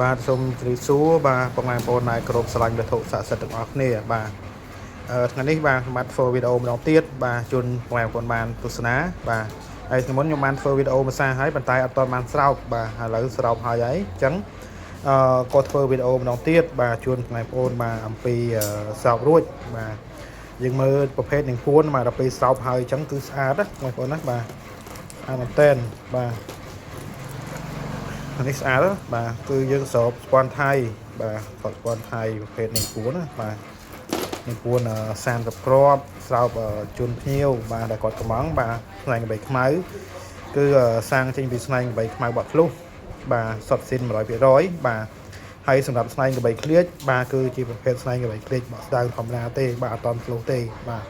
បាទសូមជម្រាបសួរបាទបងប្អូនដែលគោរពស្រឡាញ់វត្ថុស័ក្តិសិទ្ធិទាំងអស់គ្នាបាទថ្ងៃនេះបាទខ្ញុំបានធ្វើវីដេអូម្ដងទៀតបាទជូនបងប្អូនបានទស្សនាបាទហើយថ្ងៃមុនខ្ញុំបានធ្វើវីដេអូភាសាហើយប៉ុន្តែអត់ទាន់បានស្រោបបាទឥឡូវស្រោបហើយអញ្ចឹងក៏ធ្វើវីដេអូម្ដងទៀតបាទជូនបងប្អូនបាទអំពីស្រោបរួចបាទយើងមើលប្រភេទនឹងពួនបាទដល់ពេលស្រោបហើយអញ្ចឹងគឺស្អាតណាបងប្អូនណាបាទស្អាតមែនតើបាទនេះស្អាតបាទគឺយើងស្រោបស្ពាន់ថៃបាទស្ពាន់ថៃប្រភេទនេះពួនណាបាទនេះពួន30គ្រាប់ស្រោបជូនភ្ញៀវបាទដែលគាត់កំងបាទស្នែង3ខ្មៅគឺសាងចេញពីស្នែង3ខ្មៅបាត់ភ្លុះបាទសុទ្ធស៊ីន 100% បាទហើយសម្រាប់ស្នែង3ឃ្លៀចបាទគឺជាប្រភេទស្នែង3ឃ្លៀចបកស្ដៅធម្មតាទេបាទអត់តន់ភ្លុះទេបាទ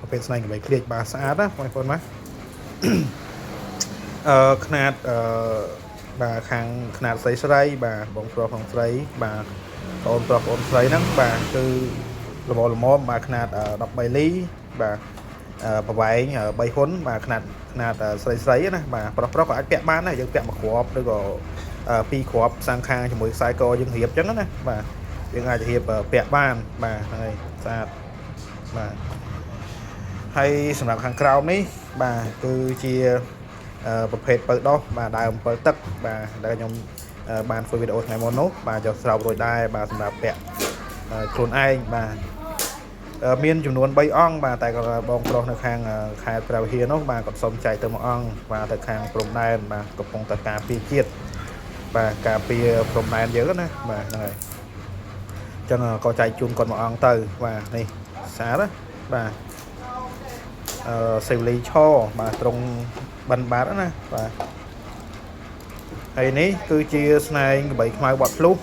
ប្រភេទស្នែង3ឃ្លៀចបាទស្អាតណាបងប្អូនណាຂະຫນាតបាទខាងຂະຫນាតស្រីស្រីបាទបងប្រុសផងស្រីបាទបងប្រុសបងស្រីហ្នឹងបាទគឺល្មមបាទຂະຫນាត13លីបាទប្រវែង3ហ៊ុនបាទຂະຫນាតស្រីស្រីណាបាទប្រុសក៏អាចពាក់បានដែរយើងពាក់មួយគ្រាប់ឬក៏2គ្រាប់សាងខាងជាមួយខ្សែកយើងរៀបអញ្ចឹងណាបាទយើងអាចរៀបពាក់បានបាទហើយស្អាតបាទហើយសម្រាប់ខាងក្រោមនេះបាទគឺជាប្រភេទពៅដោះបាទដើមអំពិលទឹកបាទដែលខ្ញុំបានធ្វើវីដេអូថ្ងៃមុននោះបាទយកស្រោបរួចដែរបាទសម្រាប់ពាក់ខ្លួនឯងបាទមានចំនួន3អង្គបាទតែក៏បងប្រុសនៅខាងខេត្តព្រះវិហារនោះបាទគាត់សុំចែកទៅមួយអង្គបាទទៅខាងព្រំដែនបាទកំពុងតែការពារជាតិបាទការពារព្រំដែនយើងណាបាទហ្នឹងហើយអញ្ចឹងក៏ចែកជូនគាត់មួយអង្គទៅបាទនេះស្អាតណាបាទសេវលីឆបាទត្រង់បិណ្ឌបាតណាបាទហើយនេះគឺជាស្នែងកបីខ្មៅបាត់ភ្លុះ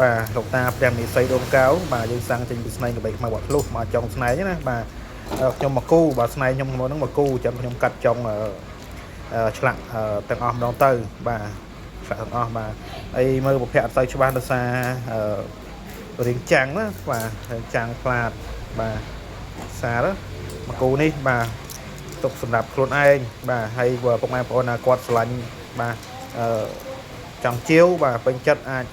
បាទលោកតាព្រះនិស័យដូនកៅបាទយើងសាំងចេញពីស្នែងកបីខ្មៅបាត់ភ្លុះមកចុងស្នែងណាបាទខ្ញុំមកគូបាទស្នែងខ្ញុំហ្នឹងមកគូអញ្ចឹងខ្ញុំកាត់ចុងឆ្លាក់ទាំងអស់ម្ដងទៅបាទឆ្លាក់ទាំងអស់បាទហើយមើលប្រភេទអត់ទៅច្បាស់ដោយសាររៀងចាំងណាបាទចាំងផ្លាតបាទសារមកគូនេះបាទទុកសម្រាប់ខ្លួនឯងបាទហើយបើពុកម៉ែបងប្អូនណាគាត់ឆ្លាញ់បាទចង់ជាវបាទពេញចិត្តអាច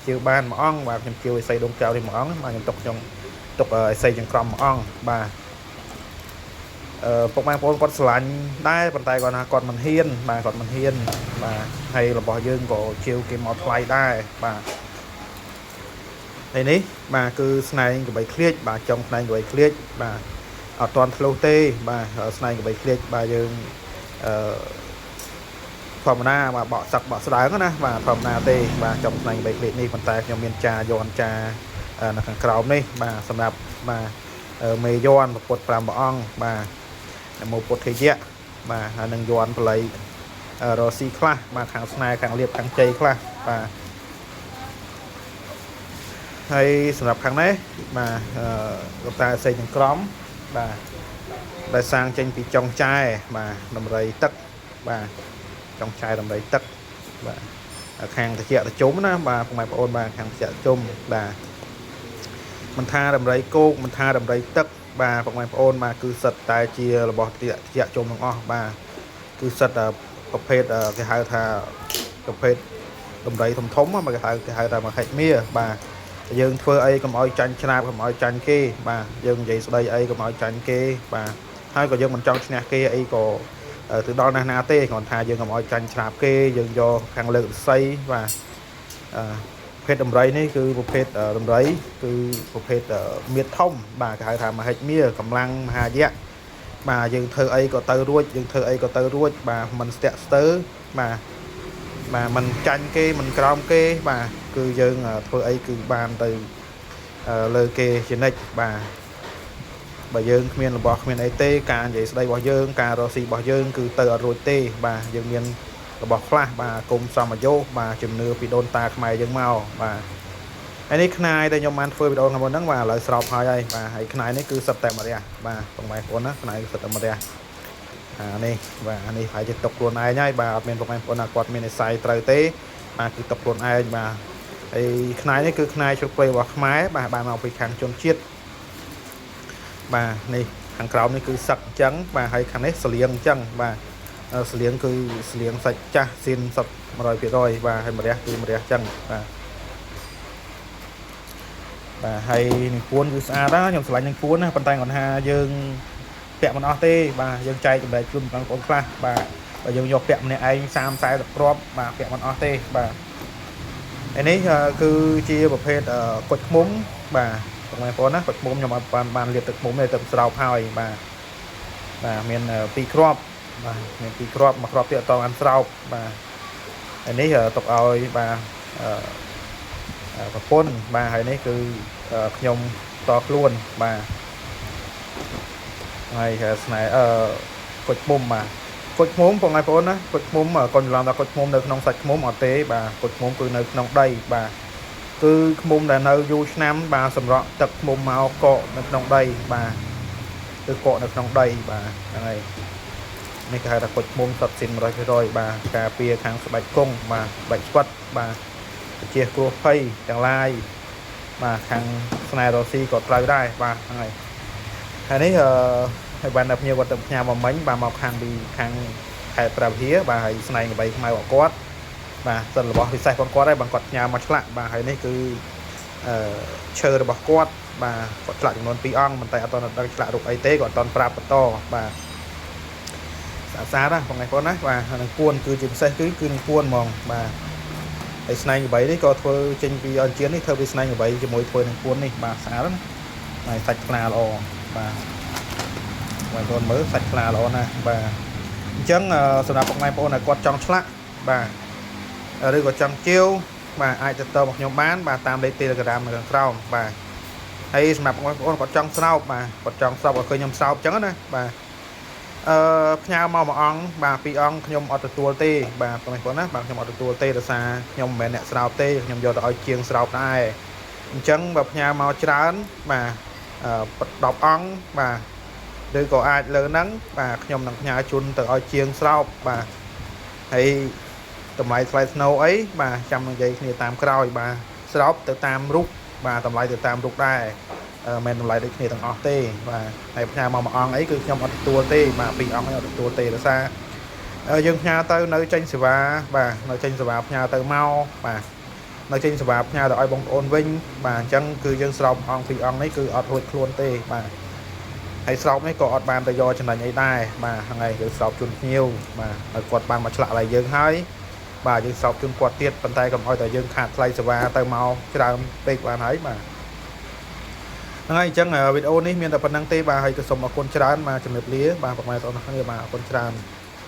ជាវបានមួយអង្គបាទខ្ញុំជាវឥសីដុំកៅនេះមួយអង្គបាទខ្ញុំទុកឥសីចង្ក្រមមួយអង្គបាទពុកម៉ែបងប្អូនគាត់ឆ្លាញ់ដែរប៉ុន្តែគាត់ថាគាត់មិនហ៊ានបាទគាត់មិនហ៊ានបាទហើយរបស់យើងក៏ជាវគេមកថ្លៃដែរបាទហើយនេះបាទគឺស្នែងកបីឃ្លៀចបាទចុងស្នែងកបីឃ្លៀចបាទអត់ទាន់ធ្លុះទេបាទស្នែងកបីឃ្លៀចបាទយើងធម្មតាបាទបកសឹកបកស្ដើងណាបាទធម្មតាទេបាទចំស្នែងកបីឃ្លៀចនេះប៉ុន្តែខ្ញុំមានចាយន់ចានៅខាងក្រោមនេះបាទសម្រាប់បាទមេយន់ពុទ្ធ5ព្រះអង្គបាទមកពុទ្ធិយៈបាទហើយនឹងយន់បល័យរស់ស៊ីខ្លះបាទខាងស្នែខាងលៀបខាងជ័យខ្លះបាទហើយសម្រាប់ខាងនេះបាទលោកតាសេចង្ក្រមបាទដែលសាងចេញពីចុងចែបាទដំរីទឹកបាទចុងចែដំរីទឹកបាទខាងត្រជាក់ត្រជុំណាបាទបងប្អូនបាទខាងត្រជាក់ត្រជុំបាទមិនថាដំរីគោកមិនថាដំរីទឹកបាទបងប្អូនបាទគឺសិតតែជារបស់ត្រជាក់ត្រជុំទាំងអស់បាទគឺសិតប្រភេទគេហៅថាប្រភេទដំរីធំមកគេហៅថាមហិមាបាទយើងធ្វើអីកុំឲ្យចាញ់ឆ្លាបកុំឲ្យចាញ់គេបាទយើងនិយាយស្ដីអីកុំឲ្យចាញ់គេបាទហើយក៏យើងមិនចង់ឈ្នះគេអីក៏ទៅដល់ណាទេគ្រាន់ថាយើងកុំឲ្យចាញ់ឆ្លាបគេយើងយកខាងលើកស័យបាទប្រភេទដំរីនេះគឺប្រភេទដំរីគឺប្រភេទមៀតធំបាទគេហៅថាមហិមាកម្លាំងមហាយៈបាទយើងធ្វើអីក៏ទៅរួចយើងធ្វើអីក៏ទៅរួចបាទមិនស្ទាក់ស្ទើរបាទមិនចាញ់គេមិនក្រោមគេបាទគឺយើងធ្វើអីគឺបានទៅលើគេជានិច្ចបាទបើយើងគ្មានរបស់គ្មានអីទេការនិយាយស្ដីរបស់យើងការរស់ស៊ីរបស់យើងគឺទៅអត់រួចទេបាទយើងមានរបស់ខ្លះបាទគុំសមយោបាទជំនឿពីដូនតាខ្មែរយើងមកបាទហើយនេះខ្នាយដែលខ្ញុំបានធ្វើវីដេអូខាងមុនហ្នឹងបាទឥឡូវស្រោបហើយបាទហើយខ្នាយនេះគឺសិតតែម្រះបាទបងប្អូនណាខ្នាយសិតតែម្រះនេះបាទនេះហើយជាຕົកខ្លួនឯងហើយបាទអត់មានបងប្អូនណាគាត់មាននិស្ស័យត្រូវទេបាទគឺຕົកខ្លួនឯងបាទហើយខ្នាយនេះគឺខ្នាយជ្រុកព្រៃរបស់ខ្មែរបាទបានមកពីខាងជនជាតិបាទនេះខាងក្រោមនេះគឺសឹកអញ្ចឹងបាទហើយខាងនេះសលៀងអញ្ចឹងបាទ ស្លៀងគឺស្លៀងសាច់ចាស់ស៊ីនសត 100% បាទហើយម្រះគឺម្រះចឹងបាទបាទហើយនឹងពួនគឺស្អាតណាខ្ញុំឆ្លាញ់នឹងពួនណាប៉ុន្តែគាត់ថាយើងពាក់មិនអស់ទេបាទយើងចែកចម្លែកជូនបងប្អូនខ្លះបាទបើយើងយកពាក់ម្នាក់ឯង30 40គ្រាប់បាទពាក់មិនអស់ទេបាទឯនេះគឺជាប្រភេទគុជឃ្មុំបាទបងប្អូនណាគុជឃ្មុំខ្ញុំបានលាបទឹកឃ្មុំទេទឹកស្រោបហើយបាទមាន2គ្រាប់បាទមាន2គ្រាប់មួយគ្រាប់ទៀតអត់បានស្រោបបាទឯនេះទុកឲ្យបាទប្រពន្ធបាទហើយនេះគឺខ្ញុំតខ្លួនបាទហើយស្នែគុជឃ្មុំបាទគុជឃ្មុំបងប្អូនណាគុជឃ្មុំកូនច្រឡំថាគុជឃ្មុំនៅក្នុងសាច់ឃ្មុំអត់ទេបាទគុជឃ្មុំគឺនៅក្នុងដីបាទគឺឃ្មុំដែលនៅយូរឆ្នាំបាទសម្រក់ទឹកឃ្មុំមកកកនៅក្នុងដីបាទគឺកកនៅក្នុងដីបាទហ្នឹងហើយនេះគេហៅថាគុជឃ្មុំសុទ្ធស៊ីន 100% បាទការពារខាងស្បែកគង់បាទស្បែកស្វិតបាទជាគ្រោះភ័យទាំងឡាយបាទខាងស្នែរ៉ូស៊ីក៏ត្រូវដែរបាទហ្នឹងហើយហើយនេះហើយបានតែភ្ញៀវគាត់ទៅផ្ញើមកមិញបាទមកខាងពីខាងខេត្តព្រះវិហារបាទហើយស្នែងកបីខ្មៅអគាត់បាទសិនរបស់ពិសេសផងគាត់ដែរបងគាត់ផ្ញើមកឆ្លាក់បាទហើយនេះគឺឈើរបស់គាត់បាទគាត់ឆ្លាក់ចំនួន2អង្គប៉ុន្តែអត់ទាន់ដឹងឆ្លាក់រូបអីទេគាត់អត់ទាន់ប្រាប់បន្តបាទស្អាតណាបងប្អូនណាបាទនឹងពួនគឺជាពិសេសគឺនឹងពួនហ្មងបាទហើយស្នែងកបីនេះក៏ធ្វើចេញពីអញ្ជៀននេះធ្វើពីស្នែងកបីជាមួយធ្វើនឹងពួននេះបាទស្អាតណាហើយសាច់ខ្លាល្អបាទបងប្អូនមើលសាច់ខ្លាល្អណាស់បាទអញ្ចឹងសម្រាប់បងប្អូនដែលគាត់ចង់ឆ្លាក់បាទឬក៏ចង់ជាវបាទអាចទៅមកខ្ញុំបានបាទតាមលេខ Telegram នៅខាងក្រោមបាទហើយសម្រាប់បងប្អូនគាត់ចង់ស្រោបបាទគាត់ចង់ស្រោបឲ្យឃើញខ្ញុំស្រោបអញ្ចឹងណាបាទផ្ញើមកមួយអង្គបាទ2អង្គខ្ញុំអត់ទទួលទេបាទបងប្អូនណាបាទខ្ញុំអត់ទទួលទេដោយសារខ្ញុំមិនមែនអ្នកស្រោបទេខ្ញុំយកទៅឲ្យជាងស្រោបដែរអញ្ចឹងបើផ្ញើមកច្រើនបាទ10អង្គបាទឬក៏អាចលើហ្នឹងបាទខ្ញុំនឹងផ្ញើជូនទៅឲ្យជាងស្រោបបាទហើយតម្លៃថ្លៃស្នូអីបាទចាំនិយាយគ្នាតាមក្រោយបាទស្រោបទៅតាមរូបបាទតម្លៃទៅតាមរូបដែរមិនតម្លៃដូចគ្នាទាំងអស់ទេបាទហើយផ្ញើមកមួយអង្គអីគឺខ្ញុំអត់ទទួលទេបាទ2អង្គអីអត់ទទួលទេដោយសារយើងផ្ញើទៅនៅចេញសេវាបាទនៅចេញសេវាផ្ញើទៅមកបាទនៅចេញសេវាផ្ញើទៅឲ្យបងប្អូនវិញបាទអញ្ចឹងគឺយើងស្រោបអង្គ2អង្គនេះគឺអត់រួចខ្លួនទេបាទហើយស្រោបនេះក៏អត់បានទៅយកចំណេញអីដែរបាទហ្នឹងហើយយើងស្រោបជូនភ្ញៀវបាទឲ្យគាត់បានមកឆ្លាក់ឲ្យយើងហើយបាទយើងស្រោបជូនគាត់ទៀតប៉ុន្តែកុំឲ្យតែយើងខាតថ្លៃសេវាទៅមកច្រើនពេកបានហើយបាទហ្នឹងហើយអញ្ចឹងវីដេអូនេះមានតែប៉ុណ្្នឹងទេបាទហើយក៏សូមអរគុណច្រើនបាទជំរាបលាបាទបងប្អូនគ្នាបាទអរគុណច្រើន